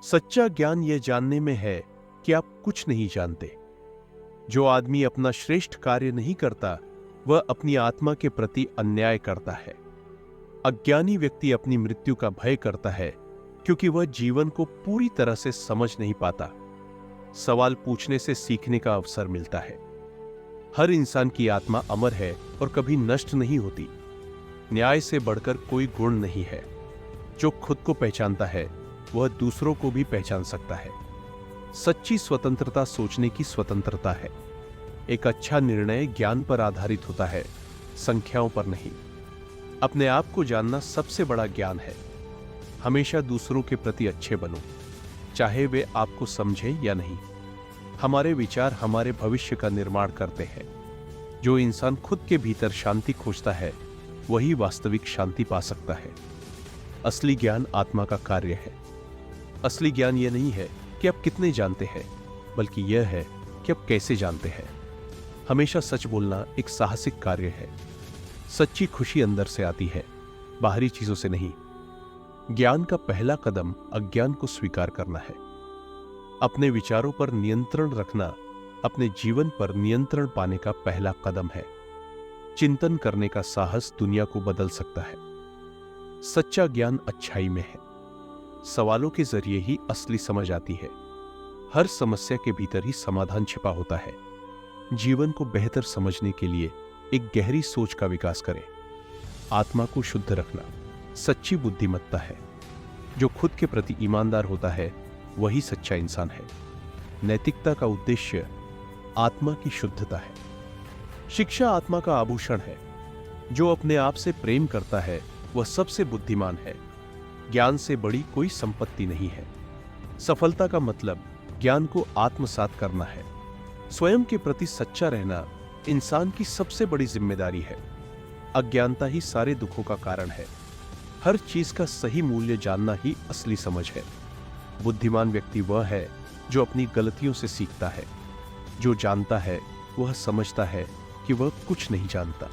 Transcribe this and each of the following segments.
सच्चा ज्ञान यह जानने में है कि आप कुछ नहीं जानते। जो आदमी अपना श्रेष्ठ कार्य नहीं करता, वह अपनी आत्मा के प्रति अन्याय करता है। अज्ञानी व्यक्ति अपनी मृत्यु का भय करता है क्योंकि वह जीवन को पूरी तरह से समझ नहीं पाता। सवाल पूछने से सीखने का अवसर मिलता है। हर इंसान की आत्मा अमर है और कभी नष्ट नहीं होती। न्याय से बढ़कर कोई गुण नहीं है। जो खुद को पहचानता है वह दूसरों को भी पहचान सकता है। सच्ची स्वतंत्रता सोचने की स्वतंत्रता है। एक अच्छा निर्णय ज्ञान पर आधारित होता है, संख्याओं पर नहीं। अपने आप को जानना सबसे बड़ा ज्ञान है। हमेशा दूसरों के प्रति अच्छे बनो, चाहे वे आपको समझें या नहीं। हमारे विचार हमारे भविष्य का निर्माण करते हैं। जो इंसान खुद के भीतर शांति खोजता है, वही वास्तविक शांति पा सकता है। असली ज्ञान आत्मा का कार्य है। असली ज्ञान यह नहीं है कि आप कितने जानते हैं, बल्कि यह है कि आप कैसे जानते हैं। हमेशा सच बोलना एक साहसिक कार्य है। सच्ची खुशी अंदर से आती है, बाहरी चीजों से नहीं। ज्ञान का पहला कदम अज्ञान को स्वीकार करना है। अपने विचारों पर नियंत्रण रखना अपने जीवन पर नियंत्रण पाने का पहला कदम है। चिंतन करने का साहस दुनिया को बदल सकता है। सच्चा ज्ञान अच्छाई में है। सवालों के जरिए ही असली समझ आती है। हर समस्या के भीतर ही समाधान छिपा होता है। जीवन को बेहतर समझने के लिए एक गहरी सोच का विकास करें। आत्मा को शुद्ध रखना सच्ची बुद्धिमत्ता है। जो खुद के प्रति ईमानदार होता है, वही सच्चा इंसान है। नैतिकता का उद्देश्य आत्मा की शुद्धता है। शिक्षा आत्मा का आभूषण है। जो अपने आप से प्रेम करता है, वह सबसे बुद्धिमान है। ज्ञान से बड़ी कोई संपत्ति नहीं है। सफलता का मतलब ज्ञान को आत्मसात करना है। स्वयं के प्रति सच्चा रहना इंसान की सबसे बड़ी जिम्मेदारी है। अज्ञानता ही सारे दुखों का कारण है। हर चीज का सही मूल्य जानना ही असली समझ है। बुद्धिमान व्यक्ति वह है जो अपनी गलतियों से सीखता है। जो जानता है वह समझता है कि वह कुछ नहीं जानता।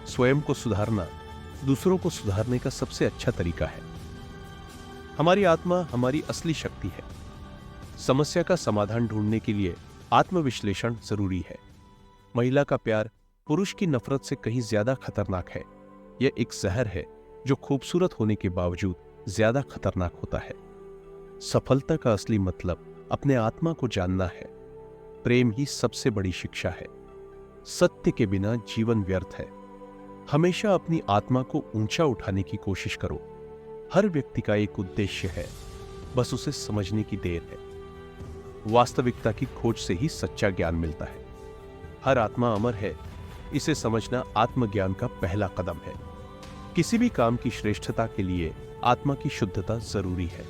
स्वयं को सुधारना दूसरों को सुधारने का सबसे अच्छा तरीका है। हमारी आत्मा हमारी असली शक्ति है। समस्या का समाधान ढूंढने के लिए आत्मविश्लेषण जरूरी है। महिला का प्यार पुरुष की नफरत से कहीं ज्यादा खतरनाक है। यह एक जहर है जो खूबसूरत होने के बावजूद ज्यादा खतरनाक होता है। सफलता का असली मतलब अपने आत्मा को जानना है। प्रेम ही सबसे बड़ी शिक्षा है। सत्य के बिना जीवन व्यर्थ है। हमेशा अपनी आत्मा को ऊंचा उठाने की कोशिश करो। हर व्यक्ति का एक उद्देश्य है, बस उसे समझने की देर है। वास्तविकता की खोज से ही सच्चा ज्ञान मिलता है। हर आत्मा अमर है, इसे समझना आत्मज्ञान का पहला कदम है। किसी भी काम की श्रेष्ठता के लिए आत्मा की शुद्धता जरूरी है।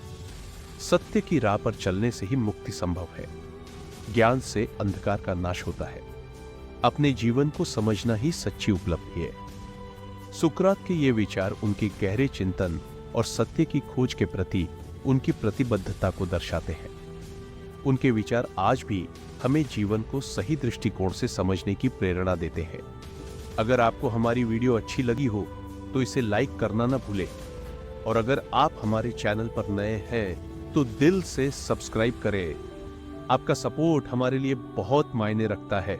सत्य की राह पर चलने से ही मुक्ति संभव है। ज्ञान से अंधकार का नाश होता है। अपने जीवन को समझना ही सच्ची उपलब्धि है। सुकरात के ये विचार उनके गहरे चिंतन और सत्य की खोज के प्रति उनकी प्रतिबद्धता को दर्शाते हैं। उनके विचार आज भी हमें जीवन को सही दृष्टिकोण से समझने की प्रेरणा देते हैं। अगर आपको हमारी वीडियो अच्छी लगी हो तो इसे लाइक करना ना भूलें। और अगर आप हमारे चैनल पर नए हैं तो दिल से सब्सक्राइब करें। आपका सपोर्ट हमारे लिए बहुत मायने रखता है।